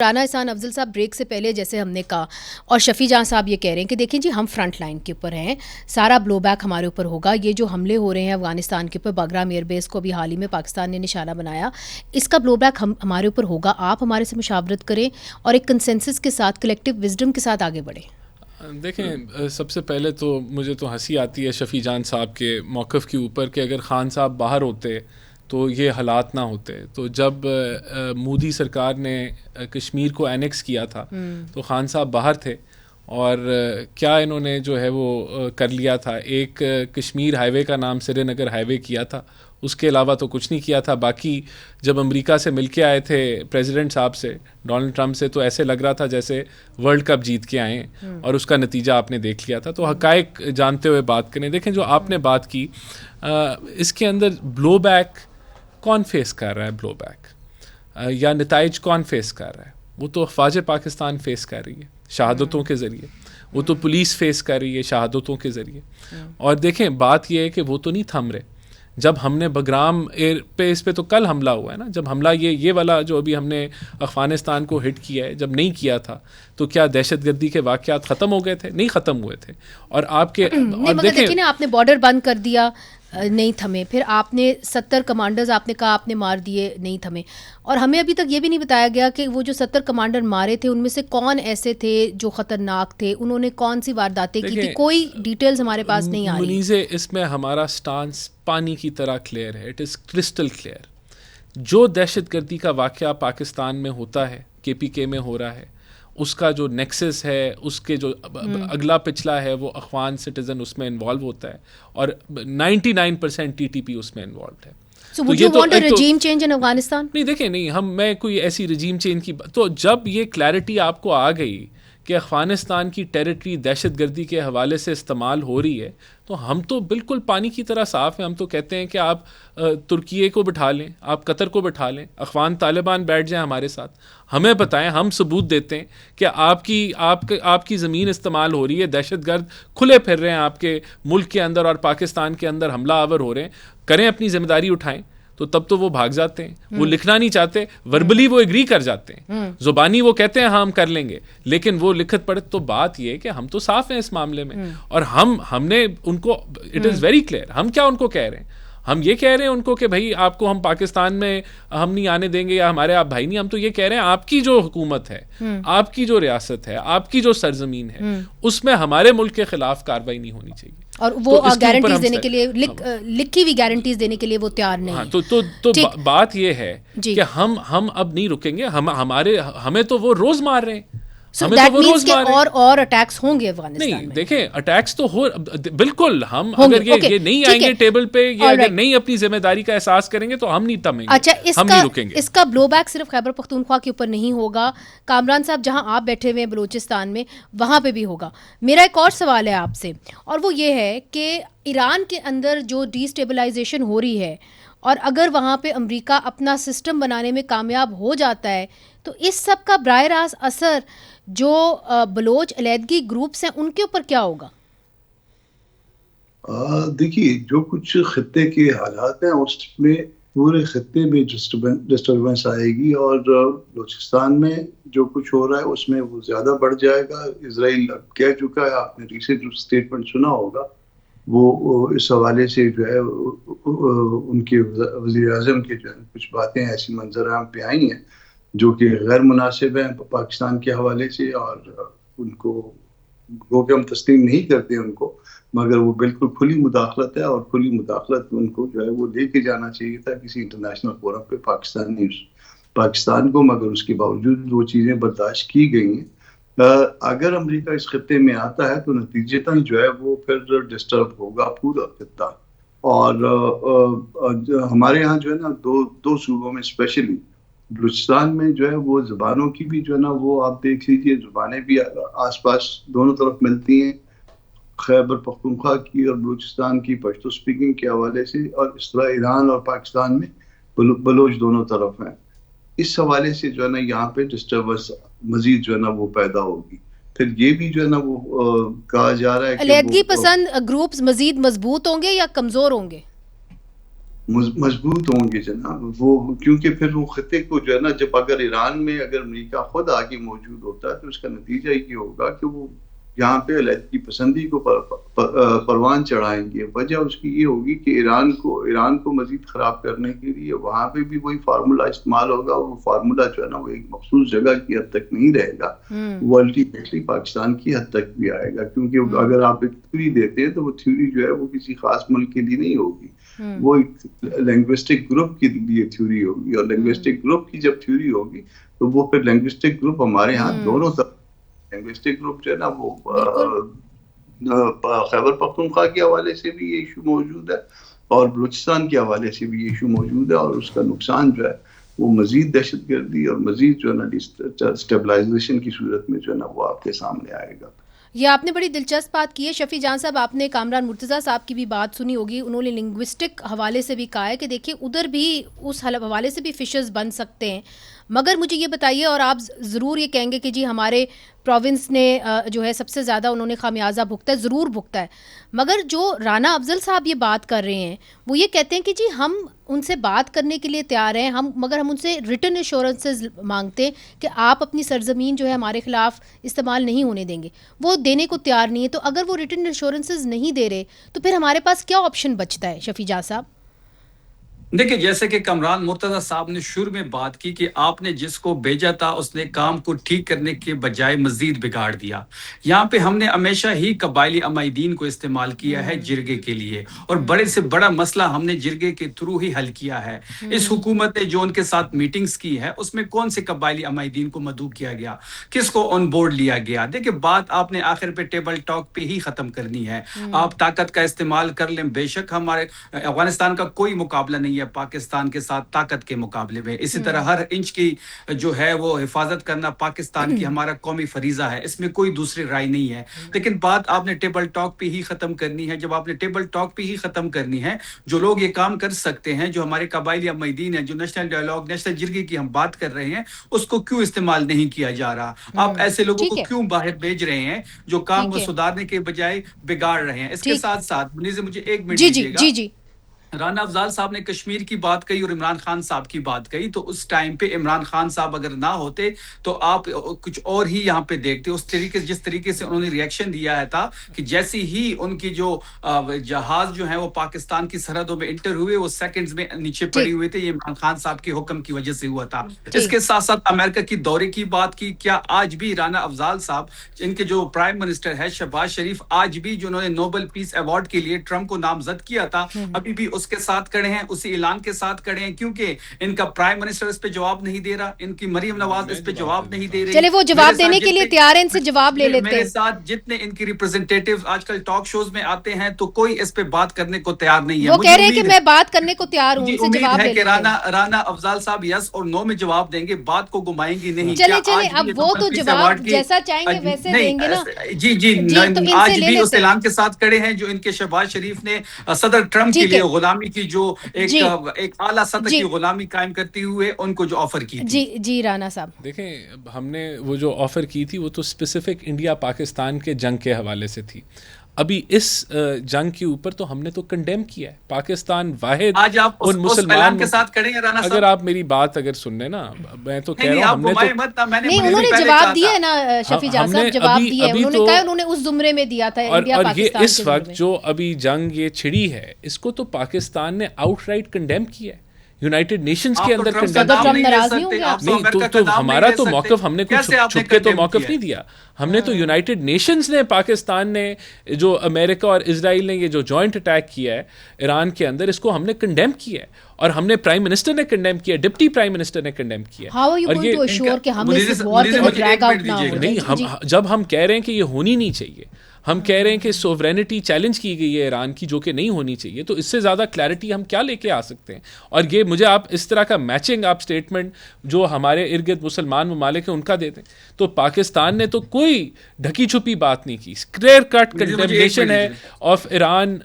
رانا احسان افضل صاحب بریک سے پہلے جیسے ہم نے کہا اور شفیع جہاں صاحب یہ کہہ رہے ہیں کہ دیکھیں جی ہم فرنٹ لائن کے اوپر ہیں, سارا بلو بیک ہمارے اوپر ہوگا. یہ جو حملے ہو رہے ہیں افغانستان کے اوپر, باگرام ایئر بیس کو بھی حال ہی میں پاکستان نے نشانہ بنایا, اس کا بلو بیک ہمارے اوپر ہوگا. آپ ہمارے سے مشاورت کریں اور ایک کنسنسس کے ساتھ, کلیکٹیو وزڈم کے ساتھ آگے بڑھیں. دیکھیں, سب سے پہلے تو مجھے تو ہنسی آتی ہے شفیع جان صاحب کے موقف کے اوپر کہ اگر خان صاحب باہر ہوتے تو یہ حالات نہ ہوتے. تو جب مودی سرکار نے کشمیر کو اینیکس کیا تھا تو خان صاحب باہر تھے, اور کیا انہوں نے جو ہے وہ کر لیا تھا, ایک کشمیر ہائی وے کا نام سری نگر ہائی وے کیا تھا, اس کے علاوہ تو کچھ نہیں کیا تھا. باقی جب امریکہ سے مل کے آئے تھے پریزیڈنٹ صاحب سے, ڈونلڈ ٹرمپ سے, تو ایسے لگ رہا تھا جیسے ورلڈ کپ جیت کے آئے ہیں, اور اس کا نتیجہ آپ نے دیکھ لیا تھا. تو حقائق جانتے ہوئے بات کریں. دیکھیں, جو آپ نے بات کی اس کے اندر بلو بیک کون فیس کر رہا ہے, بلو بیک یا نتائج کون فیس کر رہا ہے؟ وہ تو افواج پاکستان فیس کر رہی ہے شہادتوں کے ذریعے, وہ تو پولیس فیس کر رہی ہے شہادتوں کے ذریعے. اور دیکھیں, بات یہ ہے کہ وہ تو نہیں تھم رہے. جب ہم نے بگرام ایئر پہ, اس پہ تو کل حملہ ہوا ہے نا, جب حملہ یہ والا جو ابھی ہم نے افغانستان کو ہٹ کیا ہے, جب نہیں کیا تھا تو کیا دہشت گردی کے واقعات ختم ہو گئے تھے؟ نہیں ختم ہوئے تھے. اور آپ کے دیکھیں نا, آپ نے بارڈر بند کر دیا, نہیں تھمے. پھر آپ نے 70 کمانڈرز آپ نے کہا آپ نے مار دیے, نہیں تھمے. اور ہمیں ابھی تک یہ بھی نہیں بتایا گیا کہ وہ جو 70 کمانڈر مارے تھے ان میں سے کون ایسے تھے جو خطرناک تھے, انہوں نے کون سی وارداتیں کی تھی. کوئی ڈیٹیلز ہمارے پاس نہیں آ رہی. منیزے, اس میں ہمارا سٹانس پانی کی طرح کلیئر ہے. It is crystal clear. جو دہشت گردی کا واقعہ پاکستان میں ہوتا ہے, کے پی کے میں ہو رہا ہے, اس کا جو نیکسس ہے, اس کے جو اگلا پچھلا ہے, وہ افغان سٹیزن اس میں انوالو ہوتا ہے, اور 99% ٹی ٹی پی اس میں انوالوڈ ہے. So would you want a regime change in Afghanistan? نہیں, دیکھیں, نہیں, میں کوئی ایسی رجیم چینج کی, تو جب یہ کلیئرٹی آپ کو آ گئی کہ افغانستان کی ٹیریٹری دہشت گردی کے حوالے سے استعمال ہو رہی ہے, تو ہم تو بالکل پانی کی طرح صاف ہیں. ہم تو کہتے ہیں کہ آپ ترکیے کو بٹھا لیں, آپ قطر کو بٹھا لیں, افغان طالبان بیٹھ جائیں ہمارے ساتھ, ہمیں بتائیں, ہم ثبوت دیتے ہیں کہ آپ کی زمین استعمال ہو رہی ہے, دہشت گرد کھلے پھر رہے ہیں آپ کے ملک کے اندر اور پاکستان کے اندر حملہ آور ہو رہے ہیں. کریں, اپنی ذمہ داری اٹھائیں. تو تب تو وہ بھاگ جاتے ہیں, وہ لکھنا نہیں چاہتے, وربلی وہ ایگری کر جاتے ہیں, زبانی وہ کہتے ہیں ہاں ہم کر لیں گے, لیکن وہ لکھت پڑھت. تو بات یہ ہے کہ ہم تو صاف ہیں اس معاملے میں, اور ہم نے ان کو, اٹ از ویری کلیئر, ہم کیا ان کو کہہ رہے ہیں, ہم یہ کہہ رہے ہیں ان کو کہ بھائی آپ کو ہم پاکستان میں ہم نہیں آنے دیں گے, یا ہمارے آپ بھائی نہیں. ہم تو یہ کہہ رہے ہیں آپ کی جو حکومت ہے, آپ کی جو ریاست ہے, آپ کی جو سرزمین ہے, اس میں ہمارے ملک کے خلاف کارروائی نہیں ہونی چاہیے. اور وہ گارنٹیز دینے کے لیے, لکھی ہوئی گارنٹیز دینے کے لیے وہ تیار نہیں. تو بات یہ ہے کہ ہم اب نہیں رکیں گے. ہمیں تو وہ روز مار رہے ہیں, اور اٹیکس ہوں گے افغانستان میں. نہیں, دیکھیں, اٹیکس تو ہو بالکل. ہم اگر یہ نہیں آئیں گے ٹیبل پہ, یا اگر نہیں اپنی ذمہ داری کا احساس کریں گے, تو ہم نہیں تھمیں گے. اچھا, ہم نہیں رکیں گے. اس کا بلو بیک صرف خیبر پختونخوا کے اوپر نہیں ہوگا, کامران صاحب جہاں آپ بیٹھے ہوئے ہیں بلوچستان میں, وہاں پہ بھی ہوگا. میرا ایک اور سوال ہے آپ سے, اور وہ یہ ہے کہ ایران کے اندر جو ڈی اسٹیبلائزیشن ہو رہی ہے, اور اگر وہاں پہ امریکہ اپنا سسٹم بنانے میں کامیاب ہو جاتا ہے, تو اس سب کا براہ راست اثر جو بلوچ علیحدگی گروپس ہیں ان کے اوپر کیا ہوگا؟ دیکھیے, جو کچھ خطے کے حالات ہیں اس میں پورے خطے میں ڈسٹربنس آئے گی, اور بلوچستان میں جو کچھ ہو رہا ہے اس میں وہ زیادہ بڑھ جائے گا. اسرائیل کہہ چکا ہے, آپ نے ریسنٹ اسٹیٹمنٹ سنا ہوگا, وہ اس حوالے سے جو ہے ان کے وزیر اعظم کے جو ہے کچھ باتیں ایسی منظر عام پہ آئی ہیں جو کہ غیر مناسب ہیں پاکستان کے حوالے سے, اور ان کو وہ کہ ہم تسلیم نہیں کرتے ان کو, مگر وہ بالکل کھلی مداخلت ہے, اور کھلی مداخلت ان کو جو ہے وہ لے کے جانا چاہیے تھا کسی انٹرنیشنل فورم پہ پاکستان کو, مگر اس کے باوجود وہ چیزیں برداشت کی گئی ہیں. اگر امریکہ اس خطے میں آتا ہے تو نتیجتاً جو ہے وہ پھر ڈسٹرب ہوگا پورا خطہ. اور ہمارے یہاں جو ہے نا دو صوبوں میں اسپیشلی بلوچستان میں جو ہے وہ زبانوں کی بھی جو ہے نا وہ آپ دیکھ لیجیے, زبانیں بھی آس پاس دونوں طرف ملتی ہیں, خیبر پختونخوا کی اور بلوچستان کی پشتو سپیکنگ کے حوالے سے, اور اس طرح ایران اور پاکستان میں بلوچ دونوں طرف ہیں. اس حوالے سے جو ہے نا یہاں پہ ڈسٹربنس مزید جو ہے نا وہ پیدا ہوگی. پھر یہ بھی جو ہے نا وہ کہا جا رہا ہے کہ علیحدگی پسند گروپس مزید مضبوط ہوں گے یا کمزور ہوں گے؟ مضبوط ہوں گے جناب وہ, کیونکہ پھر وہ خطے کو جو ہے نا, جب اگر ایران میں اگر امریکہ خود آگے موجود ہوتا ہے تو اس کا نتیجہ یہ ہوگا کہ وہ یہاں پہ علیحدگی پسندی کو پروان چڑھائیں گے. وجہ اس کی یہ ہوگی کہ ایران کو مزید خراب کرنے کے لیے وہاں پہ بھی وہی فارمولا استعمال ہوگا, اور وہ فارمولا جو ہے نا وہ ایک مخصوص جگہ کی حد تک نہیں رہے گا, وہ الٹیمیٹلی پاکستان کی حد تک بھی آئے گا. کیونکہ اگر آپ ایک تھیوری دیتے ہیں تو وہ تھیوری جو ہے وہ کسی خاص ملک کے لیے نہیں ہوگی, وہ ایک لینگوسٹک گروپ کے لیے تھیوری ہوگی, اور لینگوسٹک گروپ کی جب تھیوری ہوگی تو وہ پھر لینگوسٹک گروپ ہمارے ہاں دونوں طرف, لینگوسٹک گروپ جو ہے نا وہ خیبر پختونخوا کے حوالے سے بھی یہ ایشو موجود ہے اور بلوچستان کے حوالے سے بھی یہ ایشو موجود ہے, اور اس کا نقصان جو ہے وہ مزید دہشت گردی اور مزید جو ہے نا اسٹیبلائزیشن کی صورت میں جو ہے نا وہ آپ کے سامنے آئے گا. یہ آپ نے بڑی دلچسپ بات کی ہے شفیع جان صاحب. آپ نے کامران مرتضیٰ صاحب کی بھی بات سنی ہوگی, انہوں نے لنگوسٹک حوالے سے بھی کہا ہے کہ دیکھیے ادھر بھی اس حوالے سے بھی فشرز بن سکتے ہیں. مگر مجھے یہ بتائیے, اور آپ ضرور یہ کہیں گے کہ جی ہمارے پروونس نے جو ہے سب سے زیادہ انہوں نے خمیازہ بھگتا ہے, ضرور بھگتا ہے, مگر جو رانا افضل صاحب یہ بات کر رہے ہیں وہ یہ کہتے ہیں کہ جی ہم ان سے بات کرنے کے لیے تیار ہیں, مگر ہم ان سے ریٹن ایشورنسز مانگتے ہیں کہ آپ اپنی سرزمین جو ہے ہمارے خلاف استعمال نہیں ہونے دیں گے, وہ دینے کو تیار نہیں ہے. تو اگر وہ ریٹن ایشورنسز نہیں دے رہے تو پھر ہمارے پاس کیا آپشن بچتا ہے شفیع جان صاحب؟ دیکھیں, جیسے کہ کامران مرتضیٰ صاحب نے شروع میں بات کی کہ آپ نے جس کو بھیجا تھا اس نے کام کو ٹھیک کرنے کے بجائے مزید بگاڑ دیا. یہاں پہ ہم نے ہمیشہ ہی قبائلی عمائدین کو استعمال کیا ہے جرگے کے لیے, اور بڑے سے بڑا مسئلہ ہم نے جرگے کے تھرو ہی حل کیا ہے. اس حکومت نے جو ان کے ساتھ میٹنگز کی ہے اس میں کون سے قبائلی عمائدین کو مدعو کیا گیا, کس کو آن بورڈ لیا گیا؟ دیکھیں, بات آپ نے آخر پہ ٹیبل ٹاک پہ ہی ختم کرنی ہے. آپ طاقت کا استعمال کر لیں, بے شک ہمارے افغانستان کا کوئی مقابلہ نہیں پاکستان کے ساتھ طاقت کے مقابلے میں. اسی طرح ہر انچ کی جو ہے وہ حفاظت کرنا پاکستان کی ہمارا قومی فریضہ ہے, اس میں کوئی دوسری رائے نہیں ہے. لیکن بات آپ نے ٹیبل ٹاک پہ ہی ختم کرنی ہے. جب آپ نے ٹیبل ٹاک پہ ہی ختم کرنی ہے, جو لوگ یہ کام کر سکتے ہیں, جو ہمارے قبائلی عمائدین ہیں, جو نیشنل ڈائیلاگ نیشنل جرگے کی ہم بات کر رہے ہیں, اس کو کیوں استعمال نہیں کیا جا رہا؟ آپ ایسے لوگوں کو کیوں باہر بھیج رہے ہیں جو کام کو سدھارنے کے بجائے بگاڑ رہے ہیں؟ اس کے ساتھ ساتھ مجھے ایک منٹ دیجیے گا. جی رانا افضال صاحب نے کشمیر کی بات کہی اور عمران خان صاحب کی بات کہی, تو اس ٹائم پہ عمران خان صاحب اگر نہ ہوتے تو آپ کچھ اور ہی یہاں پہ دیکھتے. جس طریقے سے انہوں نے ریئیکشن دیا ہے تھا کہ جیسی ہی ان کی جو جہاز جو ہیں وہ پاکستان کی سرحدوں میں انٹر ہوئے, وہ سیکنڈز میں نیچے پڑے ہوئے تھے. یہ عمران خان صاحب کے حکم کی وجہ سے ہوا تھا. اس کے ساتھ ساتھ امریکہ کی دورے کی بات کی. کیا آج بھی رانا افضال صاحب, ان کے جو پرائم منسٹر ہے شہباز شریف, آج بھی جو انہوں نے نوبل پیس ایوارڈ کے لیے ٹرمپ کو نامزد کیا تھا, ابھی بھی اس کے ساتھ کھڑے ہیں, اسی اعلان کے ساتھ کھڑے ہیں, کیونکہ ان کا پرائم منسٹر اس پہ جواب نہیں دے رہا, ان کی مریم نواز اس پہ جواب نہیں دے رہی. چلے وہ جواب دینے کے لیے تیار ہیں, ان سے جواب لے لیتے ہیں. میرے ساتھ جتنے ان کی ریپرزینٹیٹیو آج کل ٹاک شوز میں آتے ہیں تو کوئی اس پہ بات کرنے کو تیار نہیں ہے. وہ کہہ رہے ہیں کہ میں بات کرنے کو تیار ہوں, ان سے جواب لے لیتے ہیں. رانا افضال صاحب یس اور نو میں جواب دیں گے, بات کو گھمائیں گی نہیں. چلے اب وہ تو جواب جیسا چاہیں گے ویسے دیں گے نا. جی آج بھی اس اعلان کے ساتھ کھڑے ہیں جو ان کے شہباز شریف نے صدر ٹرمپ کے لیے غلامی کی, جو ایک اعلیٰ سطح کی غلامی قائم کرتے ہوئے ان کو جو آفر کی تھی. جی رانا صاحب, دیکھیں, ہم نے وہ جو آفر کی تھی وہ تو اسپیسیفک انڈیا پاکستان کے جنگ کے حوالے سے تھی. ابھی اس جنگ کے اوپر تو ہم نے تو کنڈیم کیا ہے. پاکستان واحد آج آپ ان مسلمان کے ساتھ کھڑے ہیں رانا صاحب. اگر آپ میری بات اگر سن لیں نا, میں تو کہہ رہا ہوں, ہم نے نہیں, انہوں نے جواب دیا ہے نا شفیع جان صاحب, جواب دیا ہے. انہوں نے کہا انہوں نے اس زمرے میں دیا تھا انڈیا پاکستان. اور یہ اس وقت جو ابھی جنگ یہ چھڑی ہے, اس کو تو پاکستان نے آؤٹ رائٹ کنڈیم کیا ہے یونائٹڈ نیشنز کے اندر. نہیں تو ہمارا تو موقف, ہم نے کچھ چھپ کے تو موقف نہیں دیا. ہم نے تو یونائٹڈ نیشنز نے, پاکستان نے, جو امریکہ اور اسرائیل نے یہ جو جوائنٹ اٹیک کیا ہے ایران کے اندر, اس کو ہم نے کنڈیم کیا ہے, اور ہم نے پرائم منسٹر نے کنڈیم کیا, ڈپٹی پرائم منسٹر نے کنڈیم کیا. اور نہیں, جب ہم کہہ رہے ہیں کہ یہ ہونی نہیں چاہیے, ہم کہہ رہے ہیں کہ سوورینٹی چیلنج کی گئی ہے ایران کی, جو کہ نہیں ہونی چاہیے, تو اس سے زیادہ کلیئرٹی ہم کیا لے کے آ سکتے ہیں؟ اور یہ مجھے آپ اس طرح کا میچنگ آپ اسٹیٹمنٹ جو ہمارے ارد گرد مسلمان ممالک ہیں ان کا دے دیں. تو پاکستان نے تو کوئی ڈھکی چھپی بات نہیں کی, کلیئر کٹ کنڈیمنیشن ہے آف ایران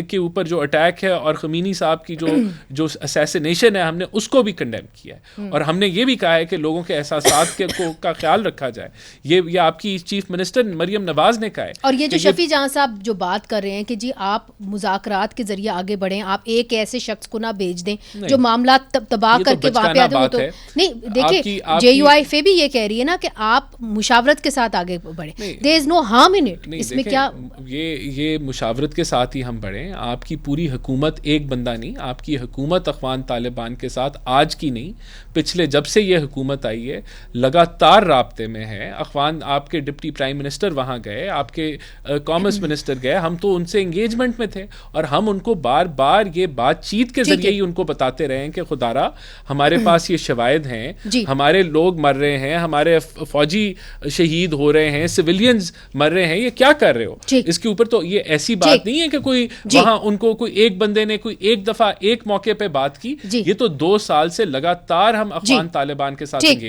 کے اوپر جو اٹیک ہے, اور خمینی صاحب کی جو اسیسینیشن ہے, ہم نے اس کو بھی کنڈیم کیا ہے. اور ہم نے یہ بھی کہا ہے کہ لوگوں کے احساسات کا خیال رکھا جائے. یہ آپ کی چیف منسٹر مریم نواز نے کہا ہے. اور یہ جو تو شفیع جہاں صاحب جو بات کر رہے ہیں کہ جی آپ مذاکرات کے ذریعے آگے بڑھیں, آپ ایک ایسے شخص کو نہ بھیج دیں جو معاملات تباہ کر کے وہاں پہ آتے ہوں, تو نہیں دیکھیے JUIF بھی یہ کہہ رہی ہے نا کہ آپ مشاورت کے ساتھ آگے بڑھیں, there is no harm in it. اس میں کیا یہ مشاورت کے ساتھ ہی ہم بڑھیں. آپ کی پوری حکومت ایک بندہ نہیں, آپ کی حکومت اخوان طالبان کے ساتھ آج کی نہیں, پچھلے جب سے یہ حکومت آئی ہے لگاتار رابطے میں ہے. اخوان آپ کے ڈپٹی پرائم منسٹر وہاں گئے, آپ کے کامرس منسٹر گئے, ہم تو ان سے انگیجمنٹ میں تھے اور ہم ان کو بار بار یہ بات چیت کے ذریعے ہی ان کو بتاتے رہے ہیں کہ خدارا ہمارے پاس یہ شواہد ہیں, ہمارے لوگ مر رہے ہیں, ہمارے فوجی شہید ہو رہے ہیں, سویلینز مر رہے ہیں, یہ کیا کر رہے ہو. اس کے اوپر تو یہ ایسی بات نہیں ہے کہ کوئی وہاں ان کو کوئی ایک بندے نے کوئی ایک دفعہ ایک موقع پہ بات کی, یہ تو 2 سال سے لگاتار ہم اخوان طالبان کے ساتھ